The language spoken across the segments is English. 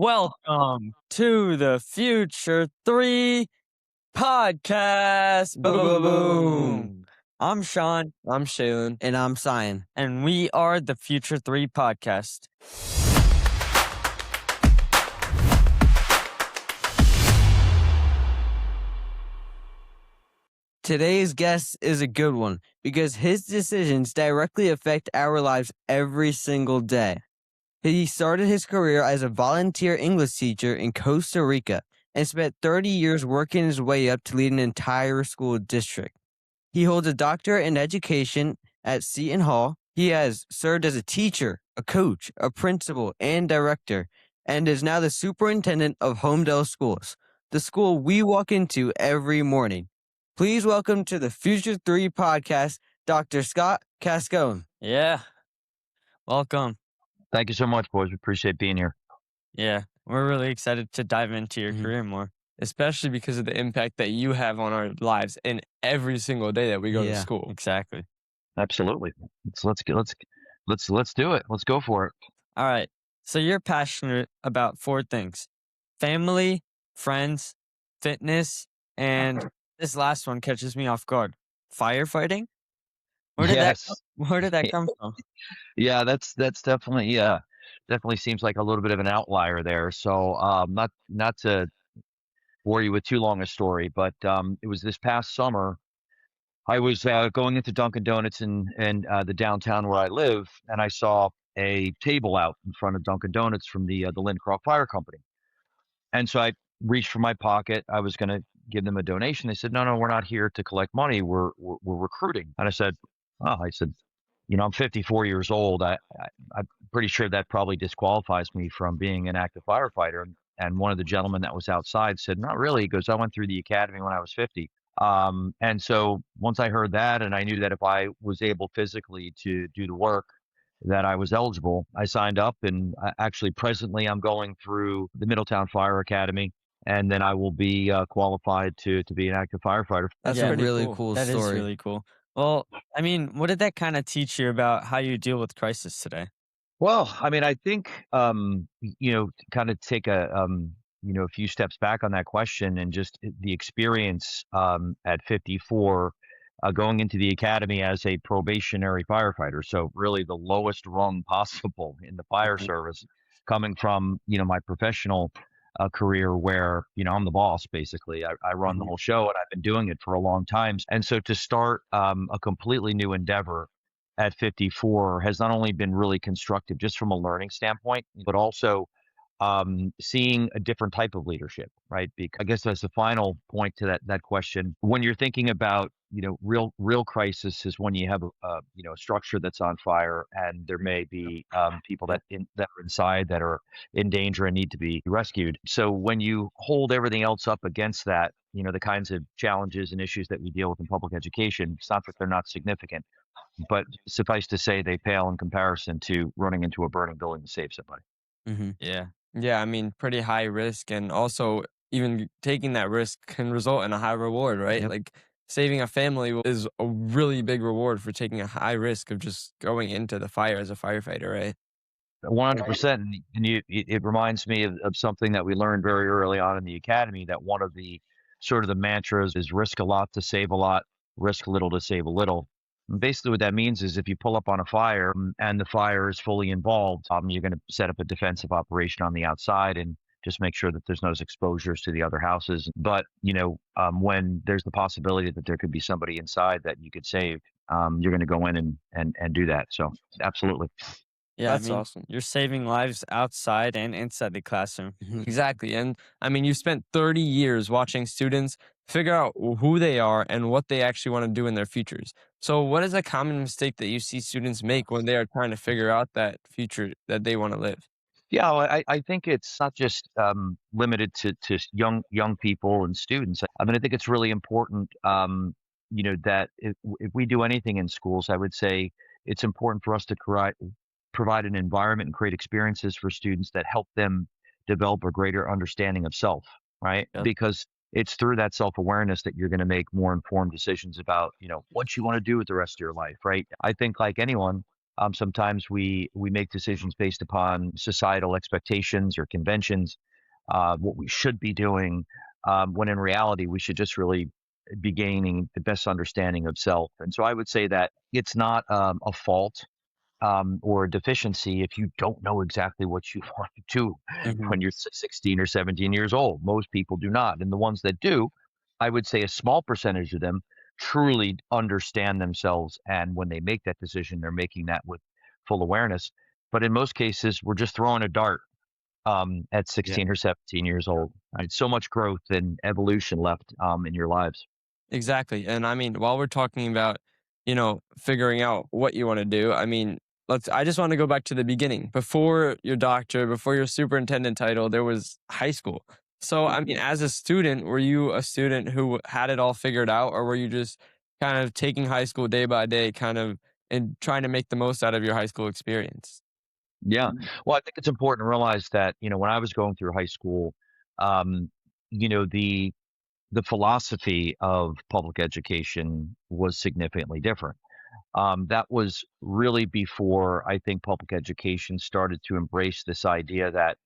Welcome to the Future 3 podcast. Boom. I'm Sean. I'm Shaylin. And I'm Cyan. And we are the Future 3 podcast. Today's guest is a good one because his decisions directly affect our lives every single day. He started his career as a volunteer English teacher in Costa Rica and spent 30 years working his way up to lead an entire school district. He holds a doctorate in education at Seton Hall. He has served as a teacher, a coach, a principal, and director, and is now the Superintendent of Holmdel Schools, the school we walk into every morning. Please welcome to the Future 3 podcast, Dr. Scott Cascone. Yeah. Welcome. Thank you so much, boys. We appreciate being here. Yeah. We're really excited to dive into your career more. Especially because of the impact that you have on our lives in every single day that we go to school. Exactly. Absolutely. Let's do it. Let's go for it. All right. So you're passionate about 4 things: family, friends, fitness, and this last one catches me off guard: firefighting. Where did that come from? Yeah, that's definitely seems like a little bit of an outlier there. So not to bore you with too long a story, but it was this past summer. I was going into Dunkin' Donuts in the downtown where I live, and I saw a table out in front of Dunkin' Donuts from the Lincroft Fire Company. And so I reached for my pocket. I was going to give them a donation. They said, no, we're not here to collect money. We're recruiting. And I said, I'm 54 years old. I'm pretty sure that probably disqualifies me from being an active firefighter. And one of the gentlemen that was outside said, not really. He goes, I went through the academy when I was 50. And so once I heard that, and I knew that if I was able physically to do the work, that I was eligible, I signed up. And actually, presently, I'm going through the Middletown Fire Academy, and then I will be qualified to be an active firefighter. That's a really cool story. That is really cool. Well, I mean, what did that kind of teach you about how you deal with crisis today? Well, I mean, I think, kind of take a few steps back on that question, and just the experience at 54, going into the academy as a probationary firefighter. So really the lowest rung possible in the fire service, coming from, my professional career where, I'm the boss, basically. I run the whole show, and I've been doing it for a long time. And so to start a completely new endeavor at 54 has not only been really constructive just from a learning standpoint, but also seeing a different type of leadership, right? Because I guess that's the final point to that question. When you're thinking about, real crisis is when you have a structure that's on fire, and there may be people that are inside that are in danger and need to be rescued. So when you hold everything else up against that, the kinds of challenges and issues that we deal with in public education, it's not that they're not significant, but suffice to say they pale in comparison to running into a burning building to save somebody. Yeah, I mean, pretty high risk, and also even taking that risk can result in a high reward, right? Yep. Like saving a family is a really big reward for taking a high risk of just going into the fire as a firefighter, right? 100%. And it reminds me of something that we learned very early on in the academy, that one of the sort of the mantras is risk a lot to save a lot, risk little to save a little. And basically what that means is if you pull up on a fire and the fire is fully involved, you're going to set up a defensive operation on the outside and just make sure that there's no exposures to the other houses. But, when there's the possibility that there could be somebody inside that you could save, you're going to go in and do that. So absolutely. Yeah, That's awesome. You're saving lives outside and inside the classroom. Exactly. And I mean, you spent 30 years watching students figure out who they are and what they actually want to do in their futures. So what is a common mistake that you see students make when they are trying to figure out that future that they want to live? Yeah, well, I think it's not just limited to young people and students. I mean, I think it's really important, that if we do anything in schools, I would say it's important for us to provide an environment and create experiences for students that help them develop a greater understanding of self, right? Yep. Because it's through that self-awareness that you're going to make more informed decisions about, what you want to do with the rest of your life, right? I think like anyone, Sometimes we make decisions based upon societal expectations or conventions, what we should be doing, when in reality we should just really be gaining the best understanding of self. And so I would say that it's not a fault or a deficiency if you don't know exactly what you want to do Mhm. when you're 16 or 17 years old. Most people do not. And the ones that do, I would say a small percentage of them truly understand themselves. And when they make that decision, they're making that with full awareness. But in most cases, we're just throwing a dart at Yeah. 16 or 17 years old. Right? So much growth and evolution left in your lives. Exactly. And I mean, while we're talking about, figuring out what you want to do, I mean, I just want to go back to the beginning. Before your doctor, before your superintendent title, there was high school. So, I mean, as a student, were you a student who had it all figured out, or were you just kind of taking high school day by day, kind of and trying to make the most out of your high school experience? Yeah. Well, I think it's important to realize that, when I was going through high school, um, the philosophy of public education was significantly different. That was really before I think public education started to embrace this idea that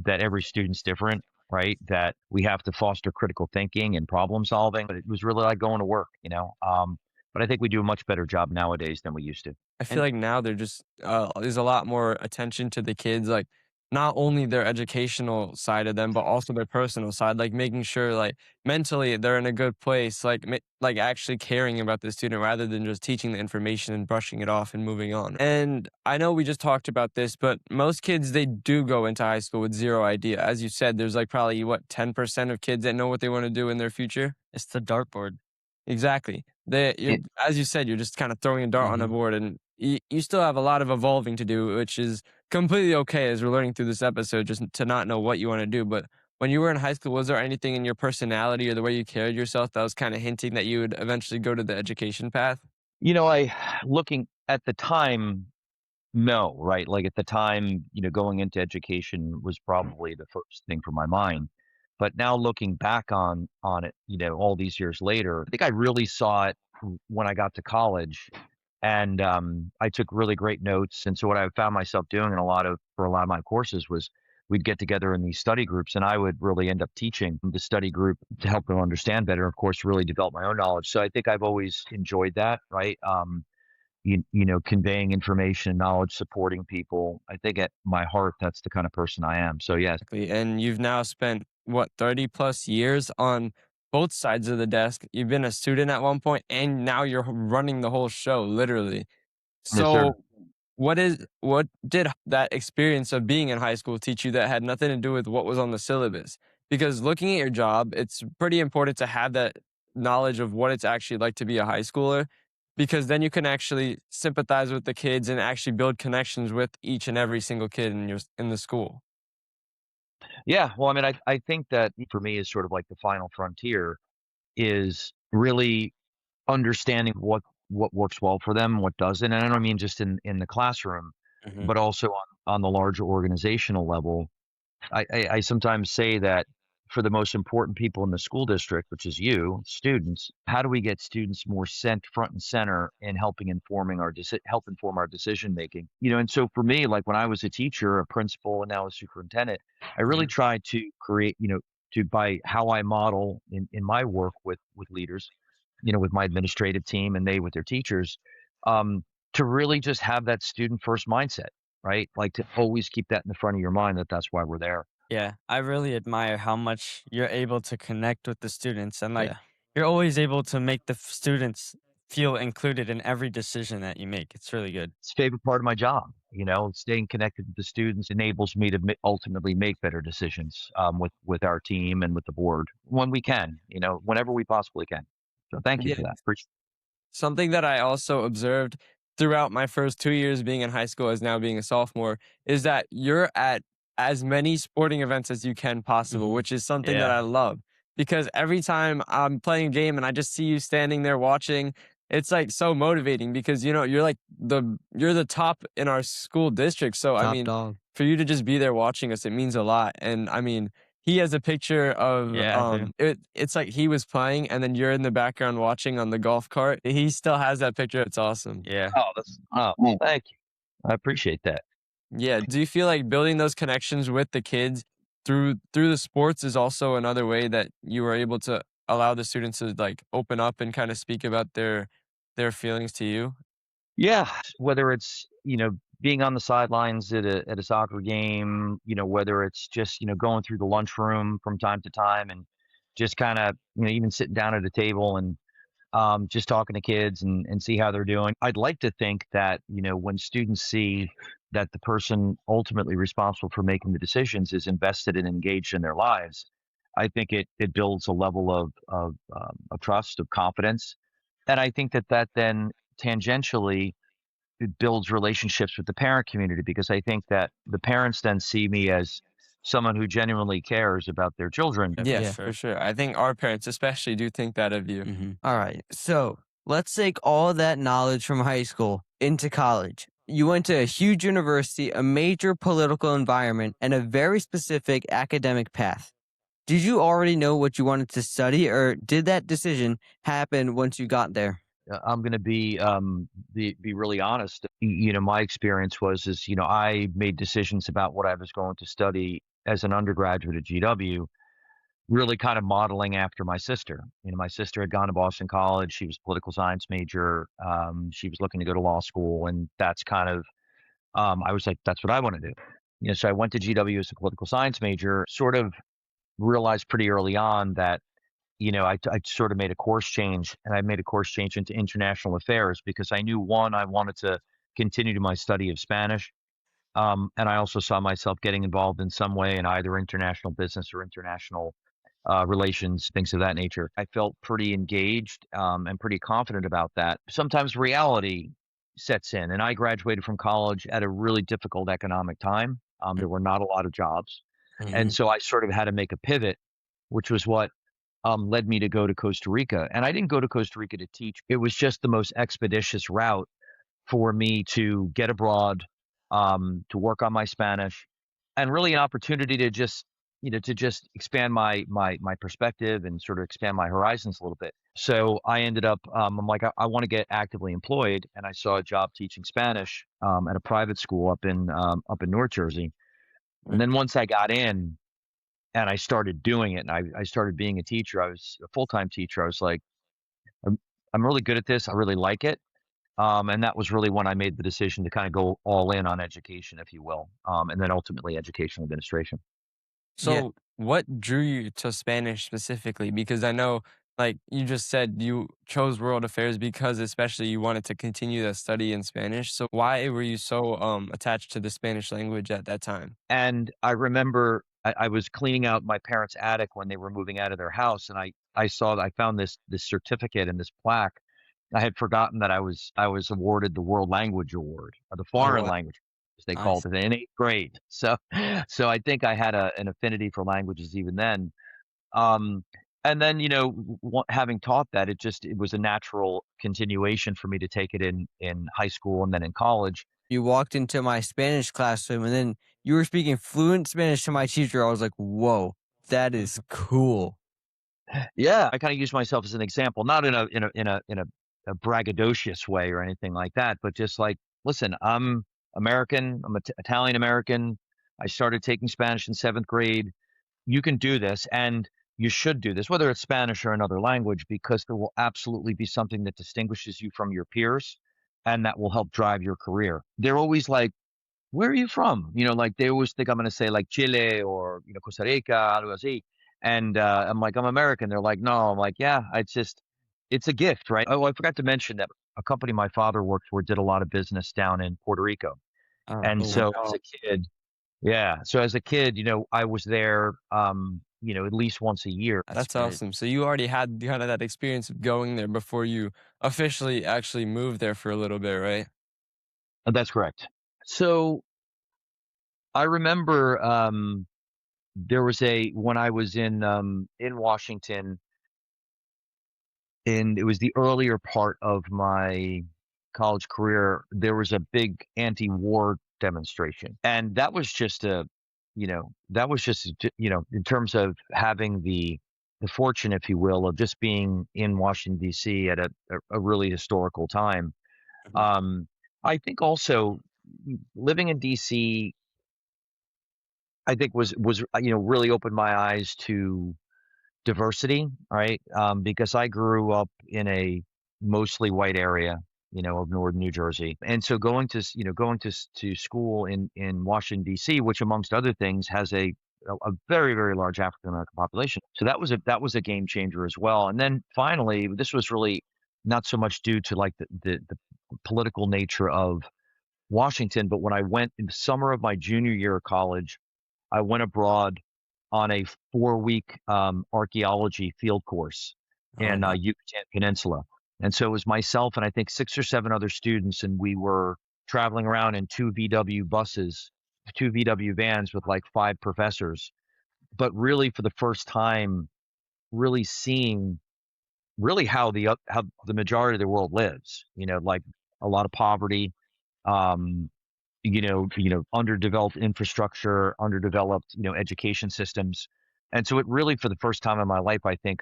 every student's different, right? That we have to foster critical thinking and problem solving. But it was really like going to work. But I think we do a much better job nowadays than we used to. I feel And like now they're just there's a lot more attention to the kids, like not only their educational side of them, but also their personal side, like making sure like mentally they're in a good place, like like actually caring about the student rather than just teaching the information and brushing it off and moving on. And I know we just talked about this, but most kids they do go into high school with zero idea. As you said, there's like probably what 10% of kids that know what they want to do in their future. it's the dartboard. Exactly. You're, It, as you said, you're just kind of throwing a dart on a Mhm. board, and you still have a lot of evolving to do, which is completely okay as we're learning through this episode, just to not know what you want to do. But when you were in high school, was there anything in your personality or the way you carried yourself that was kind of hinting that you would eventually go to the education path? I looking at the time, no, right? Like at the time, going into education was probably the first thing for my mind. But now looking back on it, all these years later, I think I really saw it when I got to college, and I took really great notes. And so what I found myself doing for a lot of my courses was we'd get together in these study groups, and I would really end up teaching the study group to help them understand better. Of course, really develop my own knowledge. So I think I've always enjoyed that, right? Conveying information and knowledge, supporting people. I think at my heart, that's the kind of person I am. So yes, Exactly. And you've now spent what 30 plus years on both sides of the desk. You've been a student at one point, and now you're running the whole show, literally. yes, sir. So what did that experience of being in high school teach you that had nothing to do with what was on the syllabus? Because looking at your job, it's pretty important to have that knowledge of what it's actually like to be a high schooler, because then you can actually sympathize with the kids and actually build connections with each and every single kid in the school. Yeah. Well, I mean, I think that for me is sort of like the final frontier is really understanding what works well for them, what doesn't. And I don't mean just in the classroom, Mhm. but also on the larger organizational level. I sometimes say that for the most important people in the school district, which is you, students, how do we get students more sent front and center in help inform our decision making? And so for me, like when I was a teacher, a principal, and now a superintendent, I really Mhm. tried to create, to by how I model in my work with leaders, with my administrative team and they with their teachers, um, to really just have that student first mindset, right? Like to always keep that in the front of your mind that that's why we're there. Yeah, I really admire how much you're able to connect with the students and like Yeah. you're always able to make the students feel included in every decision that you make. It's really good. It's a favorite part of my job. Staying connected with the students enables me to ultimately make better decisions with our team and with the board when we can, whenever we possibly can. So thank you Yeah. for that. Appreciate Something that I also observed throughout my first 2 years being in high school as now being a sophomore is that you're at as many sporting events as you can possible, Mhm. which is something that Yeah. I love because every time I'm playing a game and I just see you standing there watching, it's like so motivating because you're the top in our school district. So I Top mean, dog. for you to just be there watching us, it means a lot. And I mean, he has a picture of Yeah, I do. it's like he was playing and then you're in the background watching on the golf cart. He still has that picture. It's awesome. Yeah. Thank you. I appreciate that. Yeah. Do you feel like building those connections with the kids through the sports is also another way that you were able to allow the students to like open up and kind of speak about their feelings to you? Yeah, whether it's, being on the sidelines at a soccer game, whether it's just, going through the lunchroom from time to time and just kind of, even sitting down at a table and just talking to kids and see how they're doing. I'd like to think that, when students see that the person ultimately responsible for making the decisions is invested and engaged in their lives, I think it builds a level of trust, of confidence. And I think that then tangentially it builds relationships with the parent community because I think that the parents then see me as someone who genuinely cares about their children. Yeah, Yeah. for sure. I think our parents especially do think that of you. All right. So let's take all that knowledge from high school into college. You went to a huge university, a major political environment, and a very specific academic path. Did you already know what you wanted to study, or did that decision happen once you got there? I'm going to be really honest. My experience is I made decisions about what I was going to study as an undergraduate at GW, really kind of modeling after my sister. My sister had gone to Boston College. She was a political science major. She was looking to go to law school, and that's kind of I was like, that's what I want to do. So I went to GW as a political science major. Sort of realized pretty early on that I sort of made a course change, and I made a course change into international affairs because I knew one, I wanted to continue to my study of Spanish. And I also saw myself getting involved in some way in either international business or international relations, things of that nature. I felt pretty engaged and pretty confident about that. Sometimes reality sets in, and I graduated from college at a really difficult economic time. There were not a lot of jobs. And so I sort of had to make a pivot, which was what led me to go to Costa Rica. And I didn't go to Costa Rica to teach. It was just the most expeditious route for me to get abroad, to work on my Spanish, and really an opportunity to just expand my perspective and sort of expand my horizons a little bit. So I ended up, I'm like, I want to get actively employed, and I saw a job teaching Spanish at a private school up in North Jersey. And then once I got in, and I started doing it, and I started being a teacher. I was a full-time teacher. I was like, I'm, I'm really good at this. I really like it. And that was really when I made the decision to kind of go all in on education, if you will, and then ultimately educational administration. Yeah. So, what drew you to Spanish specifically? Because I know, like you just said, you chose world affairs because, especially, you wanted to continue the study in Spanish. So, why were you so attached to the Spanish language at that time? And I remember I was cleaning out my parents' attic when they were moving out of their house, and I found this certificate and this plaque. I had forgotten that I was awarded the World Language Award, the Oh, foreign wow. language, as they Nice. called it, in 8th grade. So I think I had an affinity for languages even then. Um, and then, having taught that, it was a natural continuation for me to take it in high school and then in college. You walked into my Spanish classroom and then you were speaking fluent Spanish to my teacher. I was like, whoa, that is cool. Yeah, I kind of use myself as an example, not in a braggadocious way or anything like that, but just like, listen, I'm American, I'm Italian American. I started taking Spanish in 7th grade. You can do this, and you should do this, whether it's Spanish or another language, because there will absolutely be something that distinguishes you from your peers, and that will help drive your career. They're always like, where are you from? Like they always think I'm going to say like Chile or, Costa Rica, algo así. And I'm like, I'm American. They're like, no. I'm like, yeah, it's a gift, right? Oh, I forgot to mention that a company my father worked for did a lot of business down in Puerto Rico. And Oh, so as wow. a kid, yeah. So as a kid, I was there, at least once a year. That's That's great. awesome. So you already had kind of that experience of going there before you officially actually moved there for a little bit, right? That's correct. So I remember, there was when I was in Washington, and it was the earlier part of my college career, there was a big anti-war demonstration. And that was just that was just, in terms of having the fortune, if you will, of just being in Washington, D.C. at a really historical time. Mhm. Um, I think also living in DC, I think was really opened my eyes to diversity, right? Because I grew up in a mostly white area, of northern New Jersey, and so going to school in Washington D.C., which amongst other things has a very very large African American population. So that was a game changer as well. And then finally, this was really not so much due to like the political nature of Washington, but when I went in the summer of my junior year of college, I went abroad on a 4-week archaeology field course Oh, in no. Yucatan Peninsula. And so it was myself and I think 6 or 7 other students, and we were traveling around in 2 VW vans with like 5 professors. But really, for the first time, really seeing really how the majority of the world lives. Like a lot of poverty, um, underdeveloped infrastructure, underdeveloped, education systems. And so it really, for the first time in my life, I think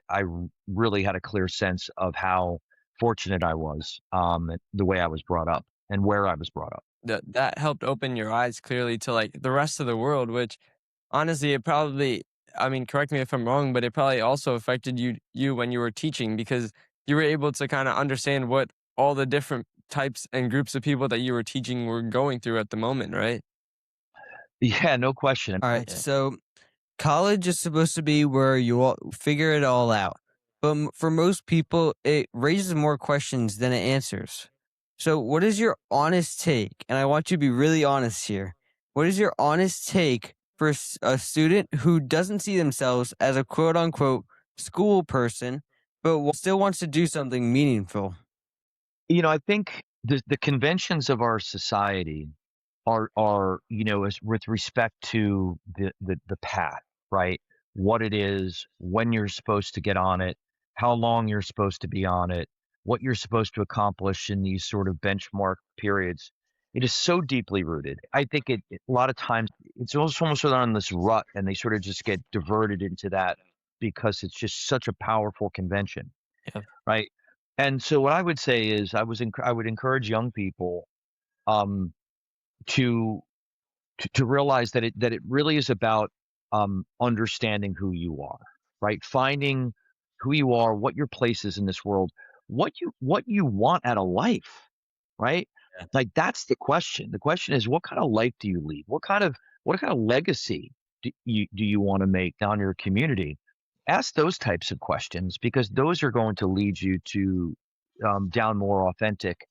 really had a clear sense of how fortunate I was, the way I was brought up and where I was brought up. That helped open your eyes clearly to like the rest of the world, which honestly, it probably, I mean, correct me if I'm wrong, but it probably also affected you when you were teaching because you were able to kind of understand what all the different types and groups of people that you were teaching were going through at the moment, right? Yeah, no question. All right, Yeah. so college is supposed to be where you all figure it all out. But for most people, it raises more questions than it answers. So, what is your honest take? And I want you to be really honest here. What is your honest take for a student who doesn't see themselves as a quote unquote school person, but still wants to do something meaningful? I think the conventions of our society are as with respect to the path, right? What it is, when you're supposed to get on it, how long you're supposed to be on it, what you're supposed to accomplish in these sort of benchmark periods. It is so deeply rooted. I think a lot of times it's almost sort of on this rut, and they sort of just get diverted into that because it's just such a powerful convention, Yeah. right? And so what I would say is I would encourage young people um, to to realize that it really is about understanding who you are, right? Finding who you are, what your place is in this world, what you want out of life, right? Yeah. Like that's the question. The question is, what kind of life do you lead? What kind of legacy do you want to make down your community? Ask those types of questions because those are going to lead you to down more authentic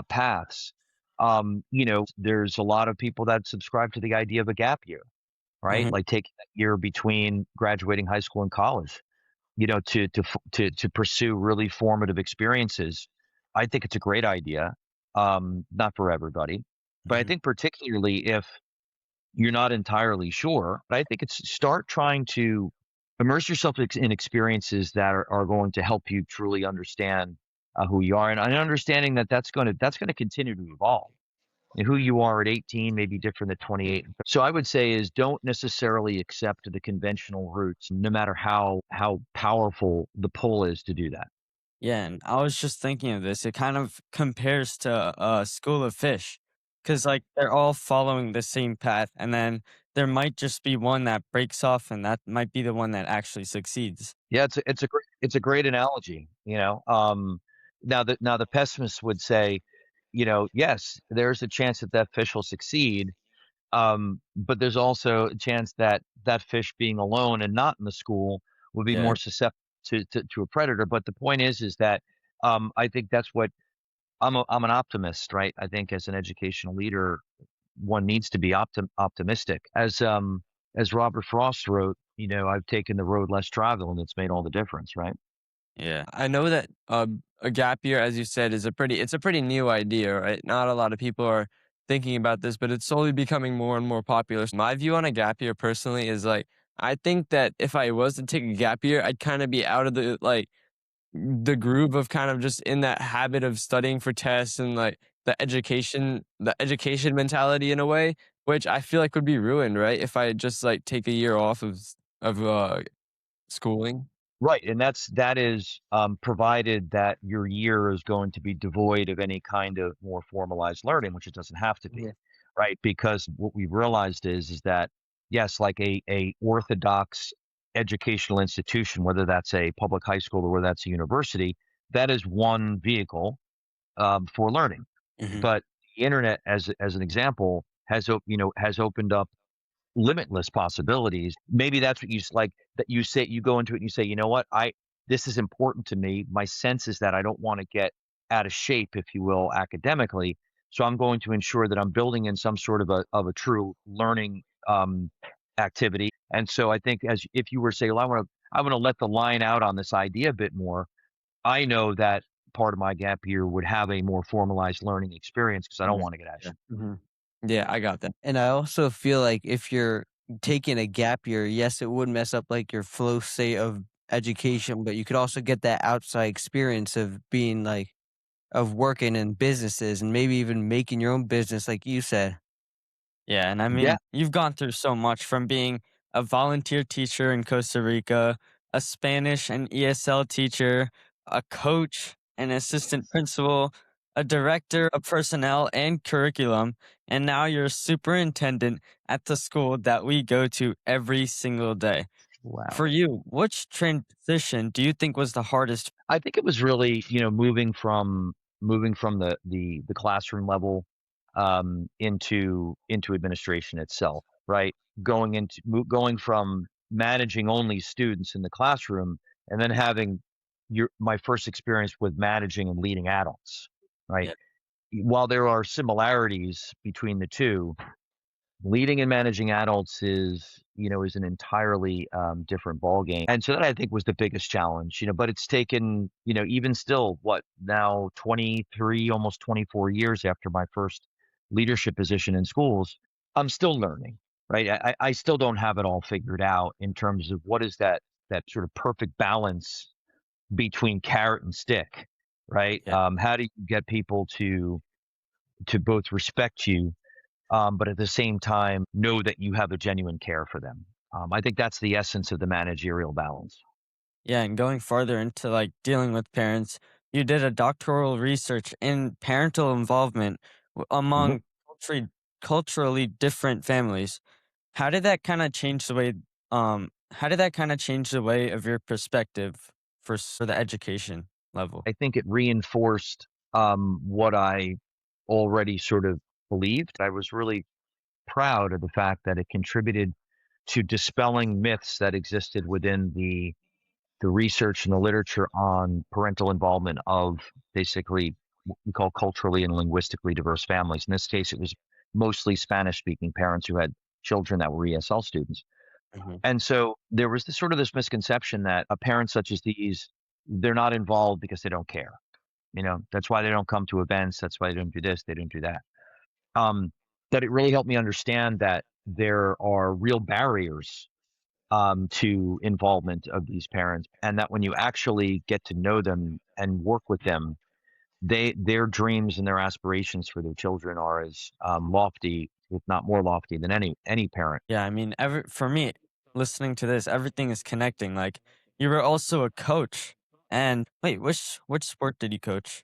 paths. There's a lot of people that subscribe to the idea of a gap year, right? Mhm. Like taking that year between graduating high school and college, to pursue really formative experiences. I think it's a great idea. Not for everybody, but I Mhm. think particularly if you're not entirely sure, but I think it's start trying to immerse yourself in experiences that are going to help you truly understand who you are, and understanding that that's going to continue to evolve. And who you are at 18 may be different at 28. So I would say is don't necessarily accept the conventional routes, no matter how powerful the pull is to do that. Yeah, and I was just thinking of this. It kind of compares to School of Fish, because like they're all following the same path, and then there might just be one that breaks off, and that might be the one that actually succeeds. Yeah, it's a great analogy. Now the pessimist would say, yes, there's a chance that that fish will succeed, but there's also a chance that that fish being alone and not in the school would be Yeah. more susceptible to a predator. But the point is that I think that's what I'm an optimist, right? I think as an educational leader, one needs to be optimistic. As Robert Frost wrote, I've taken the road less traveled, and it's made all the difference, right? Yeah. I know that a gap year, as you said, it's a pretty new idea, right? Not a lot of people are thinking about this, but it's slowly becoming more and more popular. My view on a gap year personally is like I think that if I was to take a gap year, I'd kind of be out of the groove of kind of just in that habit of studying for tests and like the education mentality in a way. which I feel like would be ruined, right? If I just like take a year off of schooling. Right, and that is provided that your year is going to be devoid of any kind of more formalized learning, which it doesn't have to be, Yeah. right? Because what we realized is that yes, like a orthodox educational institution, whether that's a public high school or whether that's a university, that is one vehicle for learning. Mhm. But the internet, as an example, has opened up limitless possibilities. Maybe that's what like that you say you go into it and you say, you know what, this is important to me. My sense is that I don't want to get out of shape, if you will, academically. So I'm going to ensure that I'm building in some sort of a true learning activity. And so I think as if you were to say, well, I want to let the line out on this idea a bit more, I know that part of my gap year would have a more formalized learning experience because I don't Yeah. want to get out of Yeah. shape. Mhm. Yeah, I got that. And I also feel like if you're taking a gap year, yes, it would mess up like your flow state of education, but you could also get that outside experience of being like of working in businesses and maybe even making your own business, like you said. Yeah, and I Yeah, mean, you've gone through so much from being a volunteer teacher in Costa Rica, a Spanish and ESL teacher, a coach, an assistant principal, a director of personnel and curriculum, and now you're a superintendent at the school that we go to every single day. wow. For you, which transition do you think was the hardest? I think it was really, moving from the classroom level into administration itself, right? Going from managing only students in the classroom and then having my first experience with managing and leading adults, right? Yeah, While there are similarities between the two, leading and managing adults is an entirely different ball game, and so that I think was the biggest challenge. But it's taken even still, what now, 23, almost 24 years after my first leadership position in schools, I'm still learning, right? I still don't have it all figured out in terms of what is that sort of perfect balance between carrot and stick, right? yeah. How do you get people to both respect you, but at the same time, know that you have a genuine care for them. I think that's the essence of the managerial balance. Yeah, and going farther into like dealing with parents, you did a doctoral research in parental involvement Mhm. among culturally different families. How did that kind of change the way how did that kind of change the way of your perspective for the education level? I think it reinforced what I already sort of believed. I was really proud of the fact that it contributed to dispelling myths that existed within the research and the literature on parental involvement of basically what we call culturally and linguistically diverse families. In this case, it was mostly Spanish speaking parents who had children that were ESL students. Mhm. And so there was this misconception that a parent such as these, they're not involved because they don't care. That's why they don't come to events. That's why they don't do this. They don't do that. Um, that it really helped me understand that there are real barriers to involvement of these parents, and that when you actually get to know them and work with them, their dreams and their aspirations for their children are as lofty, if not more lofty, than any parent. Yeah, I mean, for me, listening to this, everything is connecting. Like you were also a coach. And wait, which sport did you coach?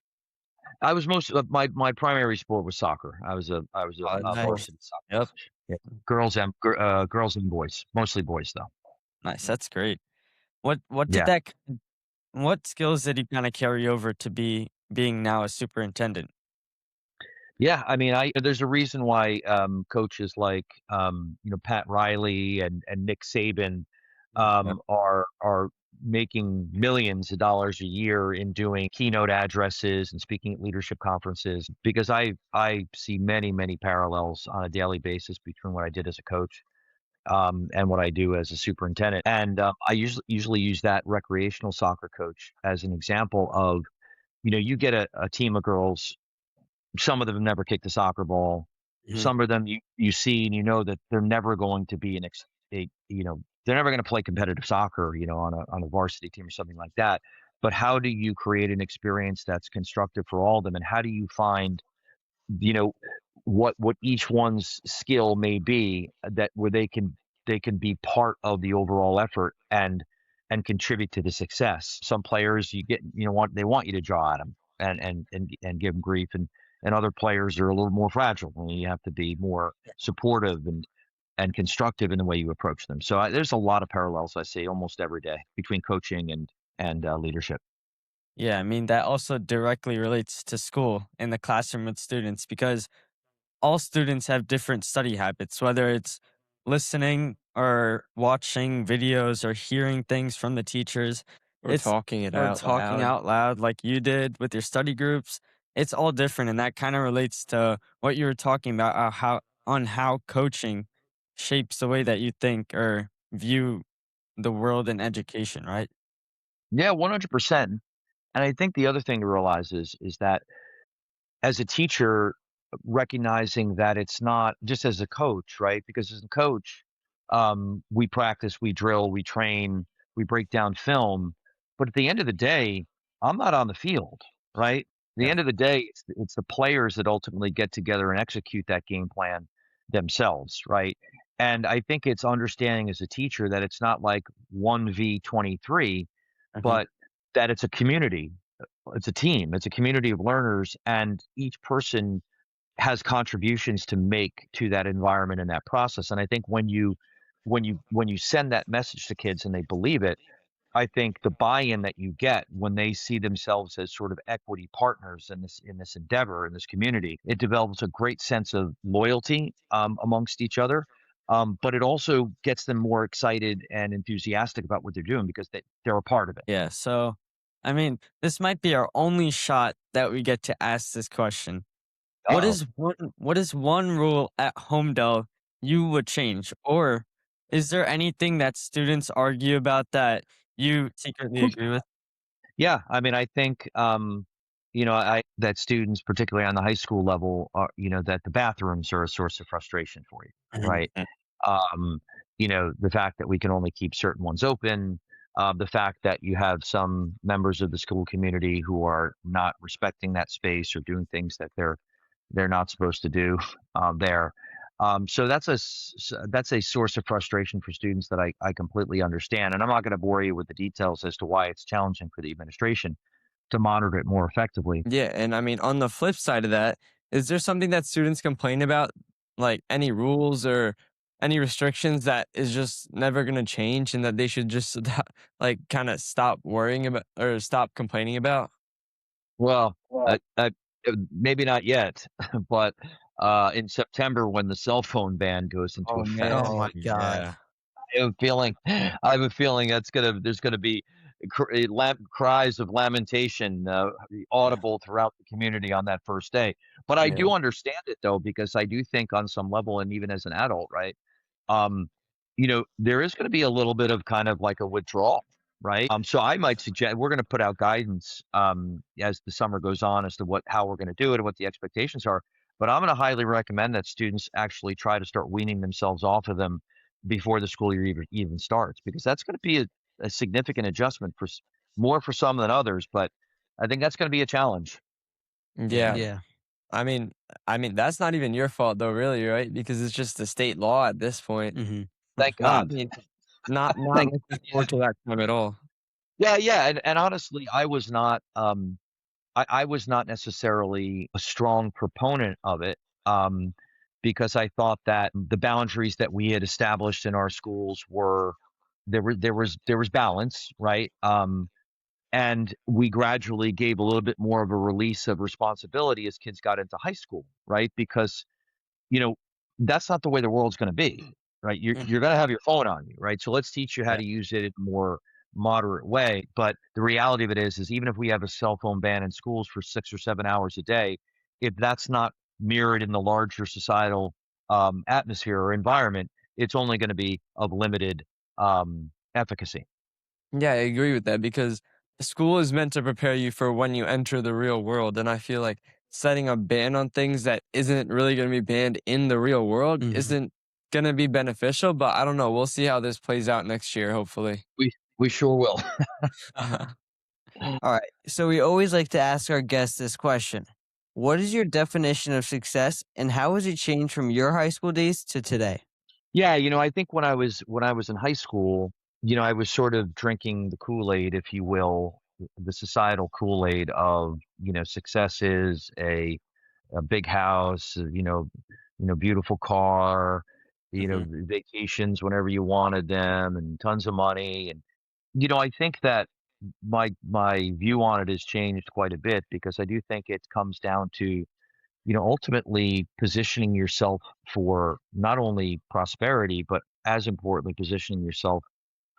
I was my primary sport was soccer. Oh, A nice. varsity soccer Yep. coach. Yeah. Girls and boys, mostly boys though. Nice. That's great. What did Yeah. that what skills did you kind of carry over to being now a superintendent? Yeah, I mean, I there's a reason why coaches like Pat Riley and Nick Saban Yep. are making millions of dollars a year in doing keynote addresses and speaking at leadership conferences, because I see many parallels on a daily basis between what I did as a coach and what I do as a superintendent. And I usually use that recreational soccer coach as an example of, you get a team of girls. Some of them have never kicked a soccer ball. Mhm. Some of them you see and you know that they're never going to be they're never going to play competitive soccer, on a varsity team or something like that. But how do you create an experience that's constructive for all of them? And how do you find, you know, what each one's skill may be, that where they can be part of the overall effort and contribute to the success. Some players you get, they want you to draw at them and give them grief, and other players are a little more fragile, and you have to be more supportive and constructive in the way you approach them. So there's a lot of parallels I see almost every day between coaching and leadership. Yeah, I mean, that also directly relates to school in the classroom with students because all students have different study habits, whether it's listening or watching videos or hearing things from the teachers. Or It's talking it or out talking loud. out loud like you did with your study groups. It's all different, and that kind of relates to what you were talking about, how coaching shapes the way that you think or view the world and education, right? Yeah, 100%. And I think the other thing to realize is that as a teacher, recognizing that it's not just as a coach, right? Because as a coach, we practice, we drill, we train, we break down film. But at the end of the day, I'm not on the field, right? At the Yeah. end of the day, it's the players that ultimately get together and execute that game plan themselves, right? And I think it's understanding as a teacher that it's not like 1v23, Mhm. but that it's a community, it's a team, it's a community of learners, and each person has contributions to make to that environment and that process. And I think when you send that message to kids and they believe it, I think the buy-in that you get when they see themselves as sort of equity partners in this endeavor in this community, it develops a great sense of loyalty amongst each other. But it also gets them more excited and enthusiastic about what they're doing because they're a part of it. Yeah. So, I mean, this might be our only shot that we get to ask this question. Uh-oh. What is one rule at Homedale you would change? Or is there anything that students argue about that you secretly agree with? Yeah, I mean, I think, I that students, particularly on the high school level, are, that the bathrooms are a source of frustration for you, Mhm, right? Um, the fact that we can only keep certain ones open, the fact that you have some members of the school community who are not respecting that space or doing things that they're not supposed to do there. So that's a source of frustration for students that I completely understand. And I'm not going to bore you with the details as to why it's challenging for the administration to monitor it more effectively. Yeah, and I mean, on the flip side of that, is there something that students complain about, like any rules or any restrictions that is just never gonna change and that they should just like kind of stop worrying about or stop complaining about? Well, maybe not yet, but in September when the cell phone ban goes into Oh Oh effect, my man, god. yeah. I have a feeling there's gonna be cries of lamentation Yeah. audible throughout the community on that first day. But I Yeah. do understand it though, because I do think on some level, and even as an adult, right? um, there is going to be a little bit of kind of like a withdrawal, right? So I might suggest we're going to put out guidance as the summer goes on as to how we're going to do it and what the expectations are. But I'm going to highly recommend that students actually try to start weaning themselves off of them before the school year even starts, because that's going to be a significant adjustment more for some than others. But I think that's going to be a challenge. Yeah. Yeah. Yeah. I mean that's not even your fault though, really, right? Because it's just the state law at this point. Mhm. Thank But I God. mean, not Thank looking God. forward Yeah. to that time at all. Yeah, yeah, and honestly, I was not necessarily a strong proponent of it, because I thought that the boundaries that we had established in our schools were there was balance, right? And we gradually gave a little bit more of a release of responsibility as kids got into high school, right? Because you know, that's not the way the world's gonna be, right? You're Mhm. gonna have your phone on you, right? So let's teach you how Yeah. to use it in a more moderate way. But the reality of it is even if we have a cell phone ban in schools for 6 or 7 hours a day, if that's not mirrored in the larger societal atmosphere or environment, it's only gonna be of limited efficacy. Yeah, I agree with that because school is meant to prepare you for when you enter the real world. And I feel like setting a ban on things that isn't really going to be banned in the real world Mhm. isn't going to be beneficial. But I don't know. We'll see how this plays out next year, hopefully. We sure will. All right. So we always like to ask our guests this question. What is your definition of success and how has it changed from your high school days to today? Yeah, I think when I was in high school, I was sort of drinking the Kool-Aid, if you will, the societal Kool-Aid of, success is a big house, beautiful car, Hmm. vacations whenever you wanted them, and tons of money. And I think that my view on it has changed quite a bit because I do think it comes down to ultimately positioning yourself for not only prosperity, but as importantly, positioning yourself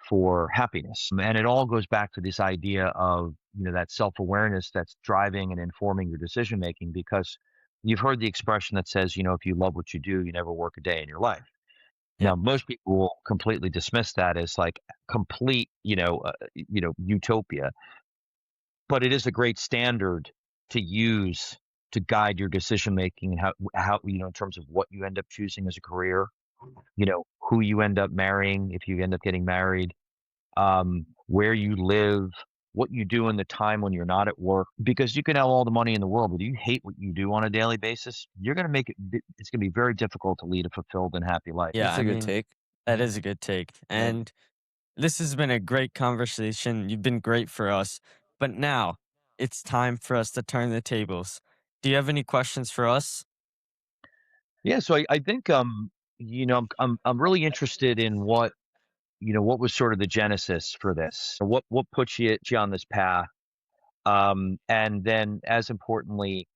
for happiness. And it all goes back to this idea of, that self-awareness that's driving and informing your decision making because you've heard the expression that says, if you love what you do, you never work a day in your life. Now, Yep. most people will completely dismiss that as like complete, utopia, but it is a great standard to use to guide your decision making, how in terms of what you end up choosing as a career, who you end up marrying if you end up getting married, where you live, what you do in the time when you're not at work. Because you can have all the money in the world, but if you hate what you do on a daily basis, you're going to make it. It's going to be very difficult to lead a fulfilled and happy life. Yeah, That's I a good mean, take. that is a good take. And this has been a great conversation. You've been great for us. But now it's time for us to turn the tables. Do you have any questions for us? Yeah. So I think I'm really interested in what was sort of the genesis for this. What put you on this path? And then, as importantly,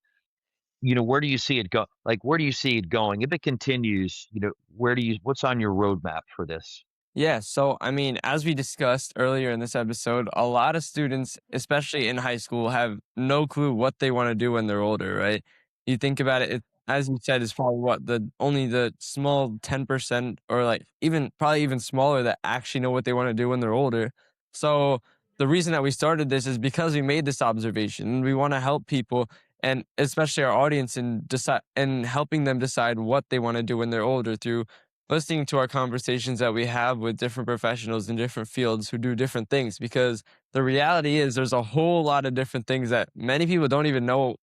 where do you see it go? Like, where do you see it going? If it continues, what's on your roadmap for this? Yeah, so I mean, as we discussed earlier in this episode, a lot of students, especially in high school, have no clue what they want to do when they're older, right? You think about it, as you said, it's probably what the only the small 10% or like even probably even smaller that actually know what they want to do when they're older. So the reason that we started this is because we made this observation. We want to help people and especially our audience in decide and helping them decide what they want to do when they're older through listening to our conversations that we have with different professionals in different fields who do different things because the reality is there's a whole lot of different things that many people don't even know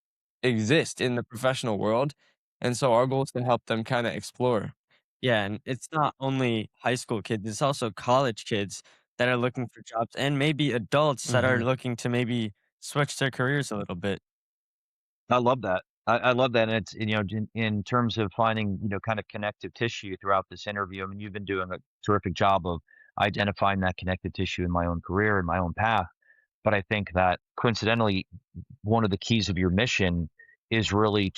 exist in the professional world. And so our goal is to help them kind of explore. Yeah, and it's not only high school kids, it's also college kids that are looking for jobs and maybe adults that are Hmm. looking to maybe switch their careers a little bit. I love that. I love that. And it's, in terms of finding, kind of connective tissue throughout this interview, I mean, you've been doing a terrific job of identifying that connective tissue in my own career and my own path. But I think that coincidentally, one of the keys of your mission is really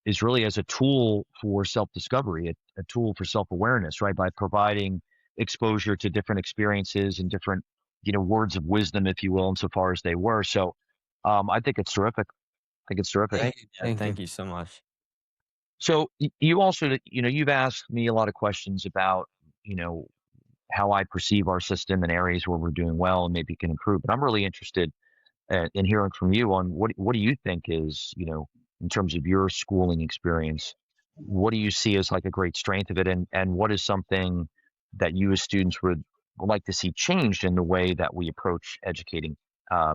as a tool for self-discovery, a tool for self-awareness, right? By providing exposure to different experiences and different, words of wisdom, if you will, insofar as they were. So I think it's terrific. I think it's terrific. Thank you. Yeah, Thank you. thank you so much. So you also, you've asked me a lot of questions about, you know, how I perceive our system and areas where we're doing well and maybe can improve. But I'm really interested in hearing from you on what do you think is, in terms of your schooling experience, what do you see as like a great strength of it, and what is something that you as students would like to see changed in the way that we approach educating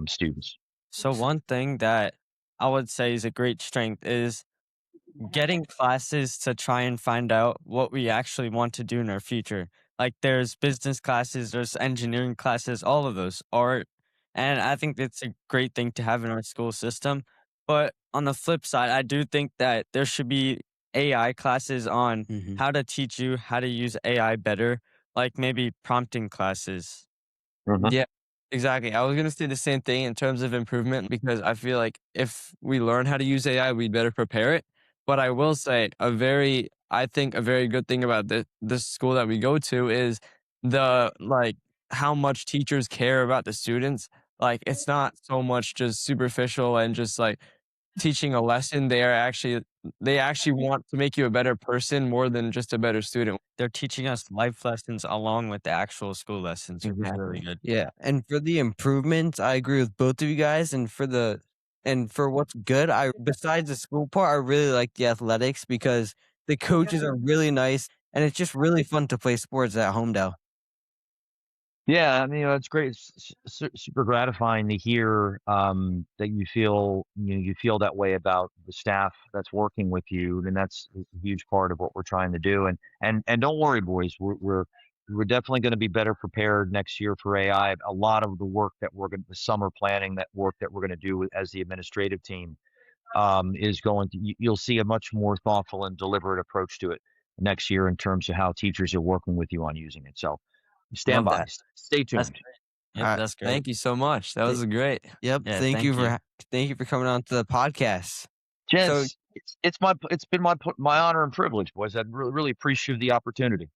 students? So one thing that I would say is a great strength is getting classes to try and find out what we actually want to do in our future. Like there's business classes, there's engineering classes, all of those, art. And I think it's a great thing to have in our school system. But on the flip side, I do think that there should be AI classes on Hmm. how to teach you how to use AI better, like maybe prompting classes. Hmm. Yeah, exactly. I was gonna say the same thing in terms of improvement because I feel like if we learn how to use AI, we'd better prepare it. But I will say I think a very good thing about this school that we go to is the like how much teachers care about the students. Like it's not so much just superficial and just like teaching a lesson. They actually want to make you a better person more than just a better student. They're teaching us life lessons along with the actual school lessons, which is really Exactly. good. Yeah, and for the improvements, I agree with both of you guys. And for what's good, I besides the school part, I really like the athletics because the coaches are really nice, and it's just really fun to play sports at Homedale. Yeah, I mean, it's great. It's super gratifying to hear that you feel that way about the staff that's working with you, and that's a huge part of what we're trying to do. And don't worry, boys, we're definitely going to be better prepared next year for AI. A lot of the work that the summer planning, that work that we're going to do as the administrative team, is going to. You'll see a much more thoughtful and deliberate approach to it next year in terms of how teachers are working with you on using it. So stand Love by. that. Stay That's tuned. great. All Yep, right. that's great. Thank you so much. That was great. Yep. Yeah, Thank you thank you. thank you for coming on to the podcast. So Gents, it's been my honor and privilege, boys. I really appreciate the opportunity.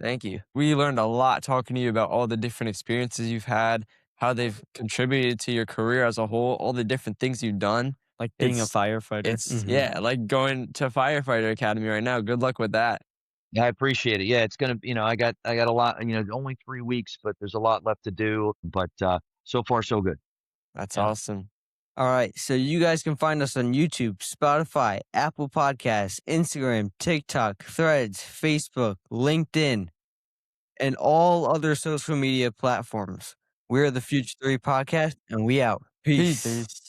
Thank you. We learned a lot talking to you about all the different experiences you've had, how they've contributed to your career as a whole, all the different things you've done. Like being a It's firefighter. it's yeah, like going to firefighter academy right now. Good luck with that. Yeah, I appreciate it. Yeah, it's gonna. I got a lot. Only 3 weeks, but there's a lot left to do. But so far, so good. That's Yeah. awesome. all right. So you guys can find us on YouTube, Spotify, Apple Podcasts, Instagram, TikTok, Threads, Facebook, LinkedIn, and all other social media platforms. We're the Future 3 Podcast, and we out. Peace. Peace.